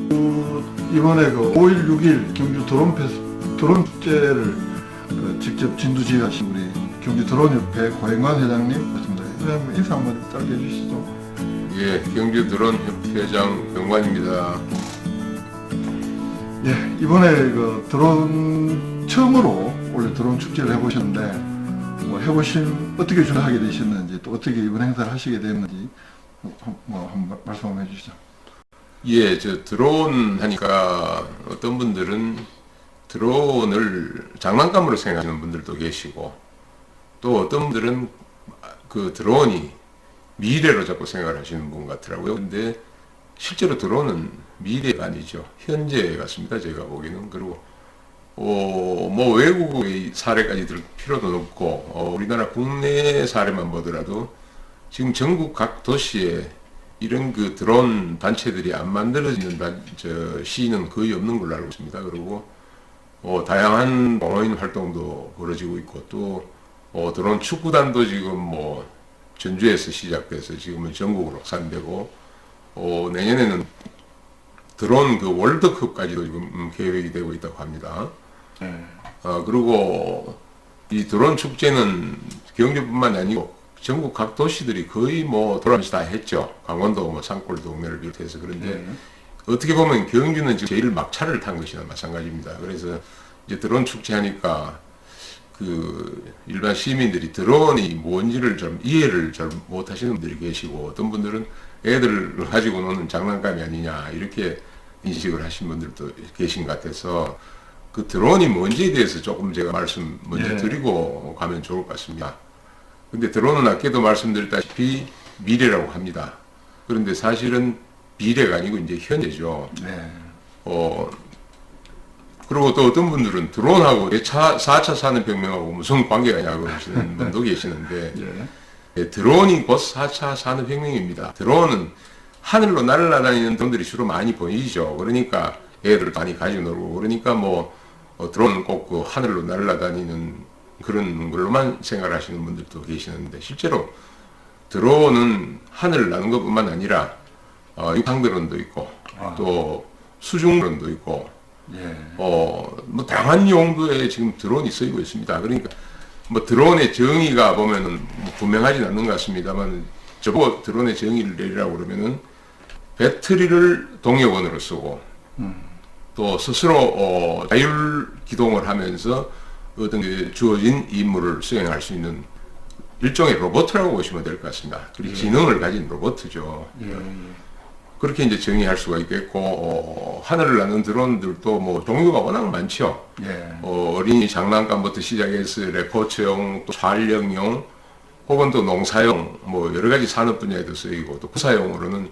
이번에 그 5일, 6일 경주 드론 축제를 직접 진두지휘하신 우리 경주 드론협회 고행관 회장님 맞습니다. 회장님 인사 한번 짧게 해주시죠. 예, 경주 드론협회장 병관입니다. 예, 이번에 그 드론 처음으로 원래 드론 축제를 해보셨는데 해보신 어떻게 준비하게 되셨는지 또 어떻게 이번 행사를 하시게 됐는지 한번 말씀 한번 해주시죠. 예, 저 드론 하니까 어떤 분들은 드론을 장난감으로 생각하는 분들도 계시고 또 어떤 분들은 그 드론이 미래로 자꾸 생각을 하시는 분 같더라고요. 근데 실제로 드론은 미래가 아니죠. 현재 같습니다. 제가 보기에는. 그리고 뭐 외국의 사례까지 들 필요도 없고 우리나라 국내 사례만 보더라도 지금 전국 각 도시에 이런 그 드론 단체들이 안 만들어지는 시는 거의 없는 걸로 알고 있습니다. 그리고 다양한 동호인 활동도 벌어지고 있고 또 드론 축구단도 지금 뭐 전주에서 시작돼서 지금은 전국으로 확산되고 내년에는 드론 그 월드컵까지도 지금 계획이 되고 있다고 합니다. 그리고 이 드론 축제는 경주뿐만 아니고 전국 각 도시들이 거의 뭐 돌아가면서 다 했죠. 강원도 뭐 산골 동네를 비롯해서. 그런데 어떻게 보면 경주는 지금 제일 막차를 탄 것이나 마찬가지입니다. 그래서 이제 드론 축제 하니까 그 일반 시민들이 드론이 뭔지를 좀 이해를 잘 못하시는 분들이 계시고 어떤 분들은 애들을 가지고 노는 장난감이 아니냐 이렇게 인식을 하신 분들도 계신 것 같아서 그 드론이 뭔지에 대해서 조금 제가 말씀 먼저 드리고 가면 좋을 것 같습니다. 근데 드론은 아까도 말씀드렸다시피 미래라고 합니다. 그런데 사실은 미래가 아니고 이제 현재죠. 그리고 또 어떤 분들은 드론하고 4차 산업혁명하고 무슨 관계가 있냐고 그러시는 분도 계시는데 드론이 곧 4차 산업혁명입니다. 드론은 하늘로 날아다니는 드론들이 주로 많이 보이죠. 그러니까 애들 많이 가지고 놀고 그러니까 뭐 드론은 꼭 그 하늘로 날아다니는 그런 걸로만 생각하시는 분들도 계시는데 실제로 드론은 하늘을 나는 것뿐만 아니라 육상 드론도 있고 또 수중 드론도 있고 뭐 다양한 용도에 지금 드론이 쓰이고 있습니다. 그러니까 뭐 드론의 정의가 보면은 뭐 분명하진 않는 것 같습니다만 저보고 드론의 정의를 내리라고 그러면은 배터리를 동력원으로 쓰고 또 스스로 자율 기동을 하면서 어떤 그 주어진 임무를 수행할 수 있는 일종의 로봇이라고 보시면 될 것 같습니다. 그리고 지능을 가진 로봇이죠. 그렇게 이제 정의할 수가 있겠고 하늘을 나는 드론들도 뭐 종류가 워낙 많죠. 어린이 장난감부터 시작해서 레포츠용, 또 촬영용, 혹은 또 농사용, 뭐 여러 가지 산업 분야에도 쓰이고 또 군사용으로는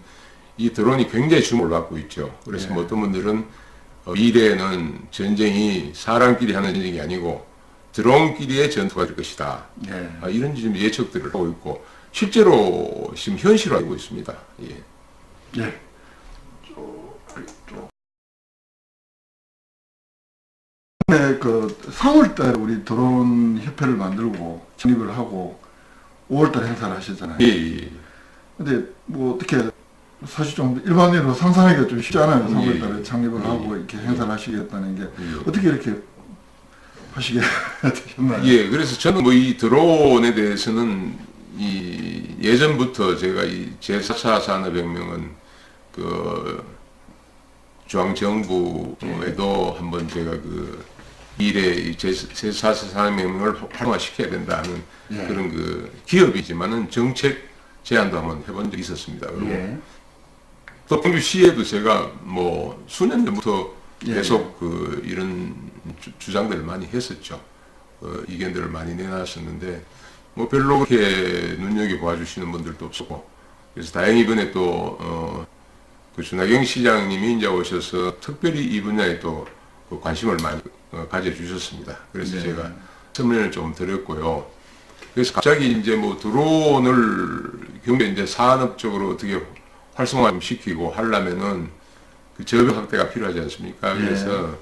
이 드론이 굉장히 주목을 받고 있죠. 그래서 뭐 어떤 분들은 미래에는 전쟁이 사람끼리 하는 전쟁이 아니고 드론끼리의 전투가 될 것이다. 이런 지금 예측들을 하고 있고 실제로 지금 현실화되고 있습니다. 네, 그 3월달에 우리 드론 협회를 만들고 창립을 하고 5월달에 행사를 하셨잖아요. 근데 뭐 어떻게 사실 좀 일반인으로 상상하기가 좀 쉽지 않아요. 3월달에 창립을 하고 이렇게 행사를 하시겠다는 게 어떻게 이렇게 하시게 되셨나요? 그래서 저는 뭐 이 드론에 대해서는 이 예전부터 제가 이 제4차 산업혁명은 그 중앙정부에도 한번 제가 그 미래 제4차 산업혁명을 활성화시켜야 된다는 그런 그 기업이지만은 정책 제안도 한번 해본 적이 있었습니다. 그리고 또 경주시에도 제가 뭐 수년 전부터 계속 그 이런 주장들을 많이 했었죠. 의견들을 많이 내놨었는데 뭐 별로 그렇게 눈여겨 봐주시는 분들도 없었고 그래서 다행히 이번에 또 그 준하경 시장님이 이제 오셔서 특별히 이 분야에 또 그 관심을 많이 가져주셨습니다. 그래서 제가 설명을 좀 드렸고요. 그래서 갑자기 이제 뭐 드론을 경제 이제 산업적으로 어떻게 활성화 좀 시키고 하려면은 그 저변 확대가 필요하지 않습니까? 그래서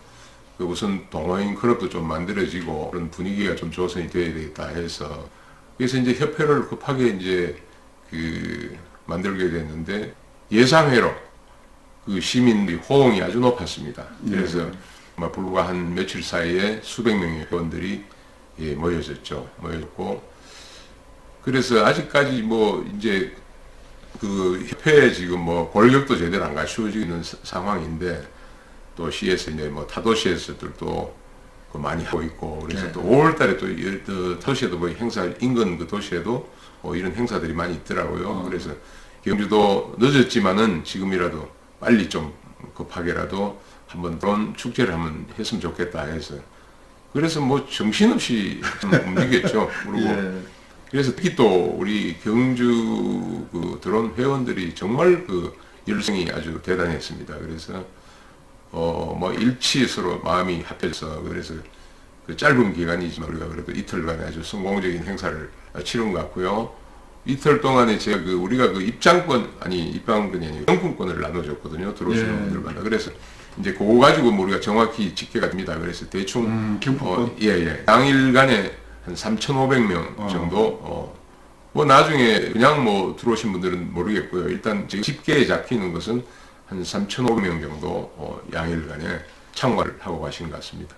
그 우선 동호인 클럽도 좀 만들어지고 그런 분위기가 좀 조성이 돼야 되겠다 해서 그래서 이제 협회를 급하게 이제 그 만들게 됐는데 예상외로 그 시민의 호응이 아주 높았습니다. 그래서 불과 한 며칠 사이에 수백 명의 회원들이 모여졌고, 그래서 아직까지 뭐 이제 그 협회에 지금 뭐 권력도 제대로 안 갖추어지고 있는 상황인데, 또 시에서 이제 뭐 타도시에서들도 그 많이 하고 있고, 그래서 또 5월달에 또 도시에도 뭐 행사, 인근 그 도시에도 이런 행사들이 많이 있더라고요. 그래서 경주도 늦었지만은 지금이라도 빨리 좀 급하게라도 한번 그런 축제를 한번 했으면 좋겠다 해서, 그래서 뭐 정신없이 좀 움직였죠. 그리고 그래서 특히 또 우리 경주 그 드론 회원들이 정말 그 열성이 아주 대단했습니다. 그래서 뭐 일치 서로 마음이 합해져서, 그래서 그 짧은 기간이지만 우리가 그래도 이틀간에 아주 성공적인 행사를 치른 것 같고요. 이틀 동안에 제가 우리가 그 입장권이 아니고 경품권을 나눠줬거든요. 들어오시는 분들마다. 그래서 이제 그거 가지고 뭐 우리가 정확히 집계가 됩니다. 그래서 대충 경품권? 당일간에 한 3,500명 정도, 뭐 나중에 그냥 뭐 들어오신 분들은 모르겠고요. 일단 지금 집계에 잡히는 것은 한 3,500명 정도 양일간에 참가를 하고 가신 것 같습니다.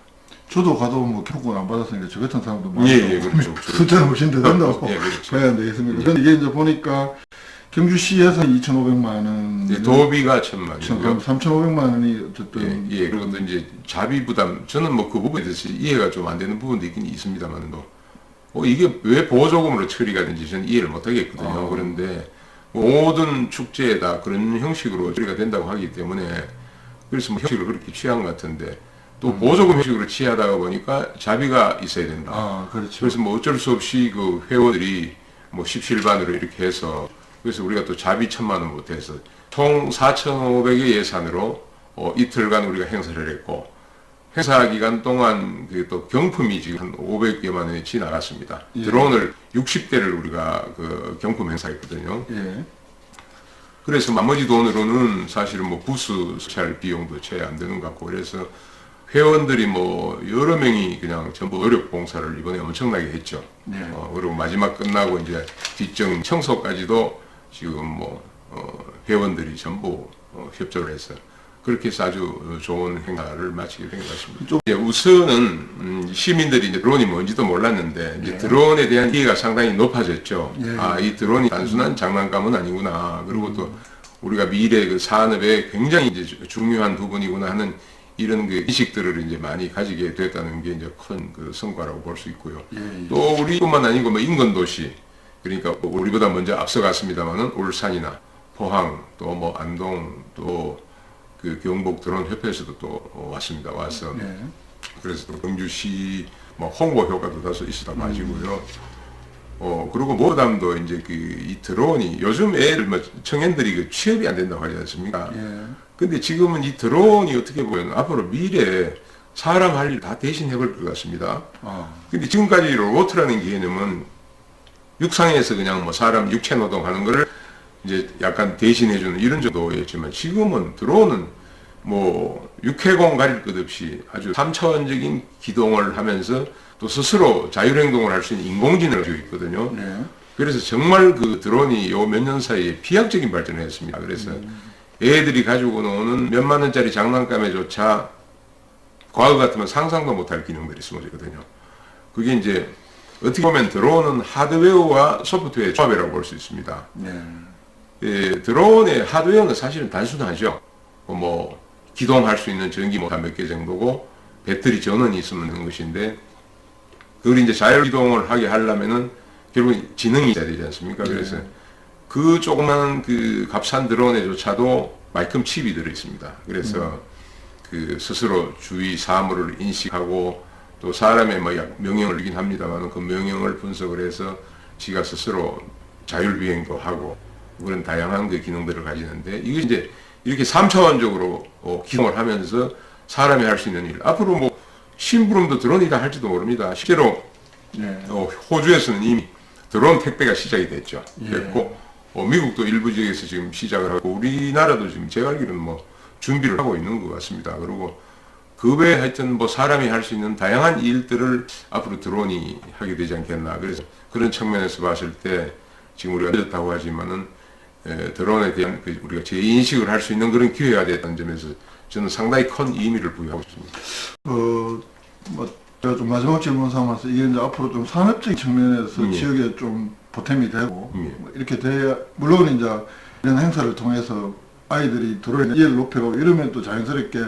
저도 가도 뭐 경품권 안 받았으니까 저 같은 사람도 많고 그렇죠. 숫자는 훨씬 더 된다고 그렇죠. 봐야 되겠습니다. 그런데 이게 이제 보니까 경주시에서 2,500만 원, 도비가 1,000만 원이고요. 3,500만 원이 어쨌든 그리고 또 이제 자비 부담, 저는 뭐 그 부분에 대해서 이해가 좀 안 되는 부분도 있긴 있습니다만도 이게 왜 보조금으로 처리가 되는지 저는 이해를 못 하겠거든요. 그런데 모든 축제에다 그런 형식으로 처리가 된다고 하기 때문에, 그래서 뭐 형식을 그렇게 취한 것 같은데, 또 보조금 형식으로 취하다가 보니까 자비가 있어야 된다. 그렇죠. 그래서 뭐 어쩔 수 없이 그 회원들이 뭐 십실반으로 이렇게 해서, 그래서 우리가 또 자비 1,000만 원 못해서 총 4,500의 예산으로 이틀간 우리가 행사를 했고, 행사 기간 동안 또 경품이 지금 한 500여만 원이 지나갔습니다. 드론을 60대를 우리가 그 경품 행사했거든요. 그래서 나머지 돈으로는 사실은 뭐 부스 수찰 비용도 채 안 되는 것 같고, 그래서 회원들이 뭐 여러 명이 그냥 전부 노력 봉사를 이번에 엄청나게 했죠. 그리고 마지막 끝나고 이제 뒷정 청소까지도 지금 뭐 회원들이 전부 협조를 해서 그렇게 해서 아주 좋은 행사를 마치게 된 것 같습니다. 이제 우선은 시민들이 이제 드론이 뭔지도 몰랐는데 이제 드론에 대한 이해가 상당히 높아졌죠. 이 드론이 단순한 장난감은 아니구나. 그리고 또 우리가 미래 그 산업에 굉장히 이제 중요한 부분이구나 하는 이런 그 인식들을 이제 많이 가지게 됐다는 게 이제 큰 그 성과라고 볼 수 있고요. 또 우리뿐만 아니고 뭐 인근 도시, 그러니까 우리보다 먼저 앞서갔습니다만은 울산이나 포항, 또 뭐 안동, 또 그 경북 드론 협회에서도 또 왔습니다. 와서 그래서 또 경주시 뭐 홍보 효과도 다소 있었다 가지고요. 그리고 모담도 이제 이 드론이 요즘 애들 뭐 청년들이 그 취업이 안 된다고 하지 않습니까? 근데 지금은 이 드론이 어떻게 보면 앞으로 미래에 사람 할 일 다 대신 해볼 것 같습니다. 근데 지금까지 로봇이라는 개념은 육상에서 그냥 뭐 사람 육체 노동하는 거를 이제 약간 대신해주는 이런 정도였지만, 지금은 드론은 뭐 육해공 가릴 것 없이 아주 3차원적인 기동을 하면서 또 스스로 자율행동을 할 수 있는 인공지능을 가지고 있거든요. 그래서 정말 그 드론이 요 몇 년 사이에飛躍적인 발전을 했습니다. 그래서 애들이 가지고 노는 몇만 원짜리 장난감에조차 과거 같으면 상상도 못할 기능들이 숨어져 있거든요. 그게 이제 어떻게 보면 드론은 하드웨어와 소프트웨어의 조합이라고 볼 수 있습니다. 드론의 하드웨어는 사실은 단순하죠. 뭐 기동할 수 있는 전기 모터 몇 개 정도고 배터리 전원이 있으면 되는 것인데, 그걸 이제 자율 기동을 하게 하려면은 결국 지능이 있어야 되지 않습니까? 그래서 그 조그만 그 값싼 드론에조차도 마이크로 칩이 들어 있습니다. 그래서 그 스스로 주위 사물을 인식하고 또 사람의 뭐 명령을 주긴 합니다만 그 명령을 분석을 해서 지가 스스로 자율 비행도 하고 그런 다양한 그 기능들을 가지는데, 이게 이제 이렇게 3차원적으로 기동을 하면서 사람이 할 수 있는 일, 앞으로 뭐 심부름도 드론이다 할지도 모릅니다. 실제로 호주에서는 이미 드론 택배가 시작이 됐죠. 됐고 미국도 일부 지역에서 지금 시작을 하고, 우리나라도 지금 제가 알기로는 뭐 준비를 하고 있는 것 같습니다. 그리고 그 외에 하여튼 뭐 사람이 할 수 있는 다양한 일들을 앞으로 드론이 하게 되지 않겠나. 그래서 그런 측면에서 봤을 때 지금 우리가 늦었다고 하지만은 드론에 대한 우리가 재인식을 할 수 있는 그런 기회가 됐다는 점에서 저는 상당히 큰 의미를 부여하고 있습니다. 뭐 제가 좀 마지막 질문 삼아서 이게 이제 앞으로 좀 산업적인 측면에서 지역에 좀 보탬이 되고 뭐 이렇게 돼야 물론 이제 이런 행사를 통해서 아이들이 드론의 이해를 높여가고 이러면 또 자연스럽게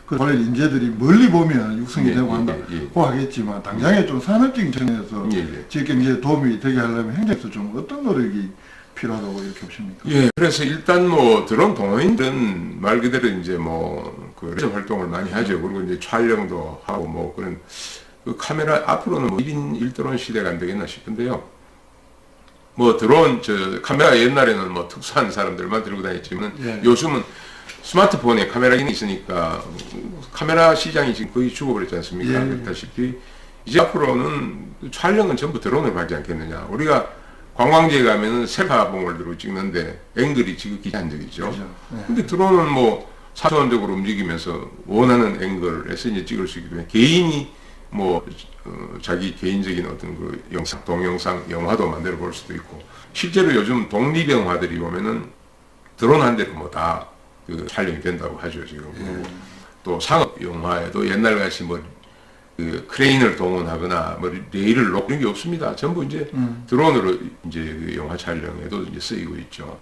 그 관련 인재들이 멀리 보면 육성이 되고 한다고 하겠지만 당장에 좀 산업적인 측면에서 지역 경제에 도움이 되게 하려면 행정에서 좀 어떤 노력이 필요하다고 이렇게 보십니까? 예, 그래서 일단 뭐 드론 동호인들은 말 그대로 이제 뭐그 활동을 많이 하죠. 그리고 이제 촬영도 하고 뭐 그런 그 카메라 앞으로는 뭐 1인 1드론 시대가 안 되겠나 싶은데요. 뭐 드론 카메라 옛날에는 뭐 특수한 사람들만 들고 다녔지만 요즘은 스마트폰에 카메라 기능이 있으니까 카메라 시장이 지금 거의 죽어버렸지 않습니까? 그렇다시피 이제 앞으로는 촬영은 전부 드론으로 하지 않겠느냐. 우리가 관광지에 가면은 셀카봉을 찍는데 앵글이 지극히 제한적이죠. 근데 드론은 뭐 사선적으로 움직이면서 원하는 앵글에서 이제 찍을 수 있기 때문에 개인이 뭐 자기 개인적인 어떤 그 영상, 동영상, 영화도 만들어 볼 수도 있고 실제로 요즘 독립영화들이 보면은 드론 한 대로 뭐 다 그 촬영이 된다고 하죠 지금. 또 상업 영화에도 옛날같이 뭐 그 크레인을 동원하거나 뭐 레일을 놓는 게 없습니다. 전부 이제 드론으로 이제 그 영화 촬영에도 이제 쓰이고 있죠.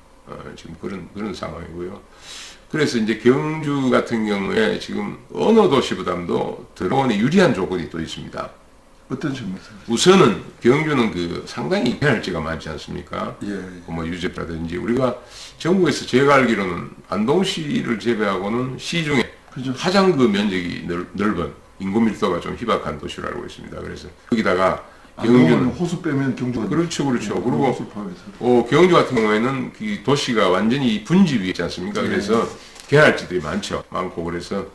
지금 그런 상황이고요. 그래서 이제 경주 같은 경우에 지금 어느 도시보다도 드론이 유리한 조건이 또 있습니다. 어떤 측면에서? 우선은 경주는 그 상당히 개발지가 많지 않습니까? 뭐 유적이라든지 우리가 전국에서 제가 알기로는 안동시를 제외하고는 시 중에 가장 그 면적이 넓은 인구 밀도가 좀 희박한 도시로 알고 있습니다. 그래서 거기다가 경주는 호수 빼면 경주가 그렇죠. 그리고 경주 같은 경우에는 그 도시가 완전히 분지 위에 있지 않습니까? 그래서 개발지들이 많고 그래서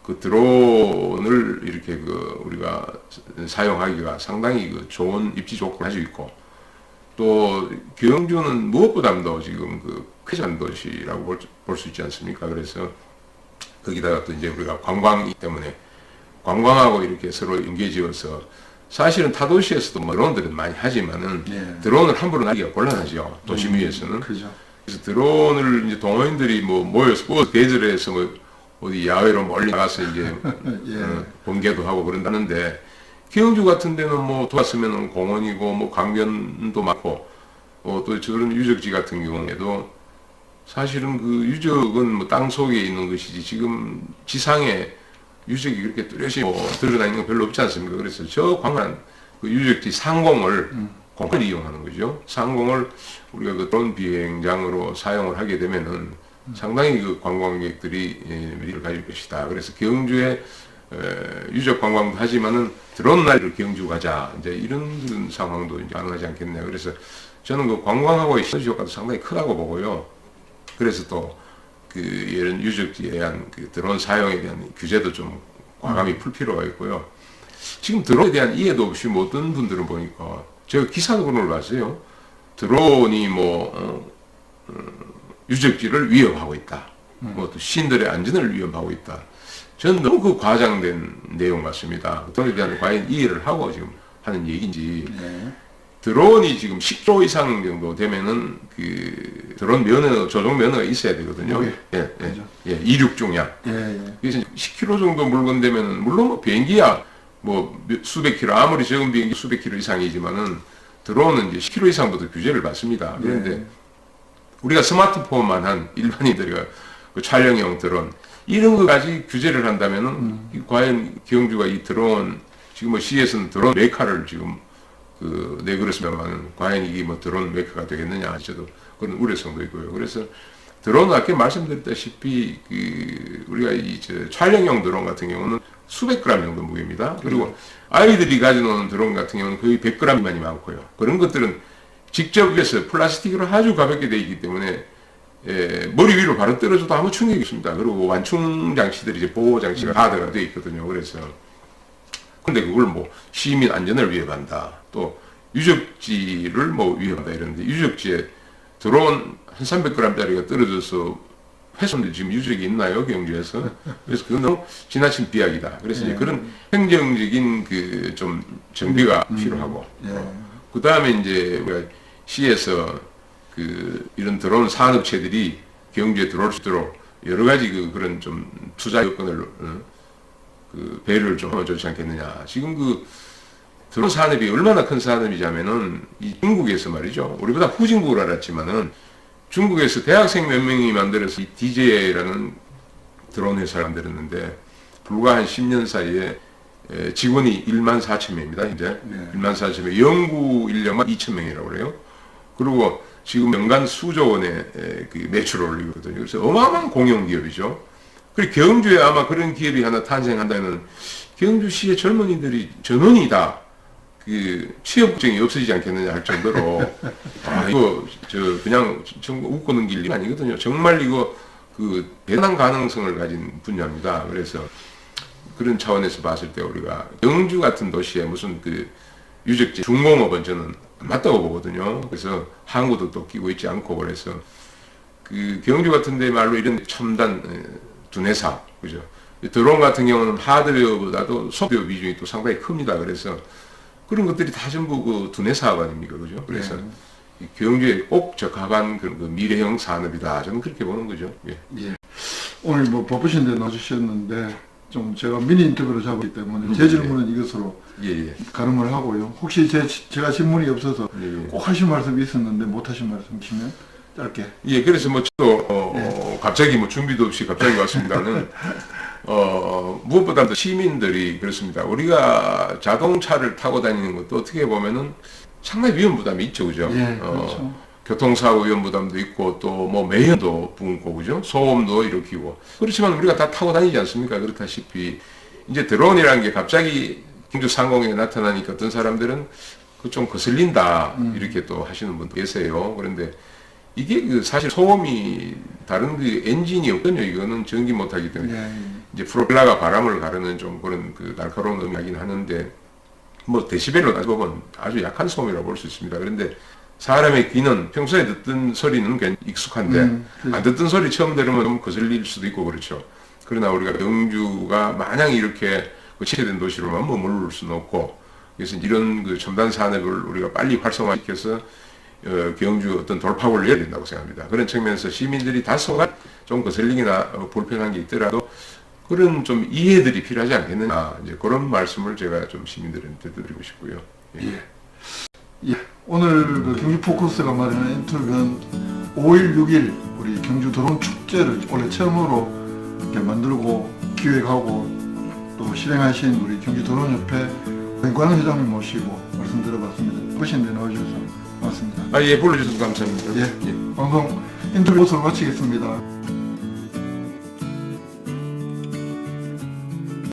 그 드론을 이렇게 그 우리가 사용하기가 상당히 그 좋은 입지 조건을 가지고 있고 또 경주는 무엇보다도 지금 그 쾌적한 도시라고 볼 수 있지 않습니까? 그래서 거기다가 또 이제 우리가 관광이기 때문에 관광하고 이렇게 서로 연계지어서 사실은 타 도시에서도 뭐 드론들은 많이 하지만은 드론을 함부로 날기가 곤란하죠. 도심 위에서는. 그래서 드론을 이제 동호인들이 뭐 모여서 버스 계절에서 뭐 어디 야외로 멀리 나가서 이제 번개도 하고 그런다는데 경주 같은 데는 뭐 돌았으면은 공원이고 뭐 강변도 많고 또 저런 유적지 같은 경우에도 사실은 그 유적은 뭐 땅 속에 있는 것이지 지금 지상에 유적이 그렇게 뚜렷이 뭐 드러나 있는 건 별로 없지 않습니까? 그래서 저 광활한 그 유적지 상공을 공을 이용하는 거죠. 상공을 우리가 그 드론 비행장으로 사용을 하게 되면은 상당히 그 관광객들이 매력을 가질 것이다. 그래서 경주에 유적 관광도 하지만은 드론 날로 경주 가자. 이제 이런 상황도 이제 가능하지 않겠냐. 그래서 저는 그 관광하고의 시너지 효과도 상당히 크다고 보고요. 그래서 또 그 이런 유적지에 대한 그 드론 사용에 대한 규제도 좀 과감히 풀 필요가 있고요. 지금 드론에 대한 이해도 없이 뭐 어떤 분들은 보니까 제가 기사도 그런 걸 봤어요. 드론이 뭐 유적지를 위협하고 있다. 뭐 또 시인들의 안전을 위협하고 있다. 저는 너무 그 과장된 내용 같습니다. 드론에 대한 과연 이해를 하고 지금 하는 얘기인지. 드론이 지금 10km 이상 정도 되면은 그 드론 면허, 조종 면허가 있어야 되거든요. 이륙 중량. 그래서 10km 정도 물건 되면은 물론 뭐 비행기야 뭐 수백 킬로 아무리 적은 비행기 수백 킬로 이상이지만은 드론은 이제 10km 이상부터 규제를 받습니다. 그런데 우리가 스마트폰만 한 일반인들이 그 촬영용 드론 이런 거까지 규제를 한다면은 과연 경주가 이 드론 지금 뭐 시에서는 드론 메카를 지금 그 내걸었으면 과연 이게 뭐 드론 메카가 되겠느냐 저도 그런 우려성도 있고요. 그래서 드론은 아까 말씀드렸다시피 그 우리가 이 촬영용 드론 같은 경우는 수백 그램 정도 무게입니다. 그리고 아이들이 가져놓은 드론 같은 경우는 거의 100g 미만이 많고요. 그런 것들은 직접 위에서 플라스틱으로 아주 가볍게 되어 있기 때문에 머리 위로 바로 떨어져도 아무 충격이 없습니다. 그리고 완충 장치들이 이제 보호 장치가 다 되어 있거든요. 그래서 근데 그걸 뭐 시민 안전을 위협한다. 또 유적지를 뭐 위협한다 이러는데 유적지에 드론 한 300g짜리가 떨어져서 훼손된 지금 유적이 있나요 경주에서? 그래서 그건 너무 지나친 비약이다. 그래서 이제 그런 행정적인 그 좀 정비가 필요하고 그 다음에 이제 우리가 시에서 이런 드론 산업체들이 경주에 들어올 수 있도록 여러 가지 그런 좀 투자 여건을 배려를 좀 하면 좋지 않겠느냐. 지금 드론 산업이 얼마나 큰 산업이냐면은 이 중국에서 말이죠. 우리보다 후진국을 알았지만은 중국에서 대학생 몇 명이 만들어서 이 DJI라는 드론 회사를 만들었는데 불과 한 10년 사이에 직원이 14,000명입니다. 이제 14,000명, 연구 인력만 2,000명이라고 그래요. 그리고 지금 연간 수조 원의 그 매출을 올리고 있거든요. 그래서 어마어마한 공용기업이죠. 그리고 경주에 아마 그런 기업이 하나 탄생한다면 경주시의 젊은이들이 전원이 다 취업 걱정이 없어지지 않겠느냐 할 정도로 이거 그냥 웃고 넘길 일이 아니거든요. 정말 이거 대단한 가능성을 가진 분야입니다. 그래서 그런 차원에서 봤을 때 우리가 경주 같은 도시에 무슨 유적지 중공업은 저는 맞다고 보거든요. 그래서 항구도 또 끼고 있지 않고 그래서 경주 같은 데 말로 이런 첨단 두뇌 사업, 그죠? 드론 같은 경우는 하드웨어보다도 소프트웨어 비중이 또 상당히 큽니다. 그래서 그런 것들이 다 전부 두뇌 사업 아닙니까, 그죠? 그래서 이 경주에 꼭 적합한 그런 미래형 산업이다. 저는 그렇게 보는 거죠. 예. 예. 오늘 뭐 바쁘신데 나와주셨는데 좀 제가 미니 인터뷰를 잡았기 때문에 제 질문은 이것으로 가름을 하고요. 혹시 제가 질문이 없어서 꼭 하신 말씀이 있었는데 못 하신 말씀이시면 짧게. 예, 그래서 뭐 저도 갑자기 뭐 준비도 없이 갑자기 왔습니다는 무엇보다도 시민들이 그렇습니다. 우리가 자동차를 타고 다니는 것도 어떻게 보면은 상당히 위험 부담이 있죠, 그죠? 예, 그렇죠. 교통사고 위험 부담도 있고 또 뭐 매연도 뿜고 그죠? 소음도 일으키고 그렇지만 우리가 다 타고 다니지 않습니까? 그렇다시피 이제 드론이라는 게 갑자기 경주 상공에 나타나니까 어떤 사람들은 좀 거슬린다 이렇게 또 하시는 분도 계세요. 그런데 이게 사실 소음이 다른 엔진이 없거든요. 이거는 전기 못하기 때문에 이제 프로펠러가 바람을 가르는 좀 그런 날카로운 음이긴 하는데 뭐 데시벨로 따져보면 아주 약한 소음이라고 볼 수 있습니다. 그런데 사람의 귀는 평소에 듣던 소리는 굉장히 익숙한데 안 듣던 소리 처음 들으면 좀 거슬릴 수도 있고 그렇죠. 그러나 우리가 경주가 마냥 이렇게 치해된 도시로만 머무를 수는 없고 그래서 이런 첨단 산업을 우리가 빨리 활성화시켜서 경주 어떤 돌파구를 열어야 된다고 생각합니다. 그런 측면에서 시민들이 다소간 좀 거슬리기나 불편한 게 있더라도 그런 좀 이해들이 필요하지 않겠느냐 이제 그런 말씀을 제가 좀 시민들한테 드리고 싶고요. 예. 오늘 경주 포커스가 마련한 인터뷰는 5일 6일 우리 경주 드론 축제를 올해 처음으로 이렇게 만들고 기획하고 또 실행하신 우리 경주 드론 협회 권광 회장님 모시고 말씀 들어봤습니다. 보신데 나와주셔서 고맙습니다. 예, 불러주셔서 감사합니다. 방송 인터뷰 모습을 마치겠습니다.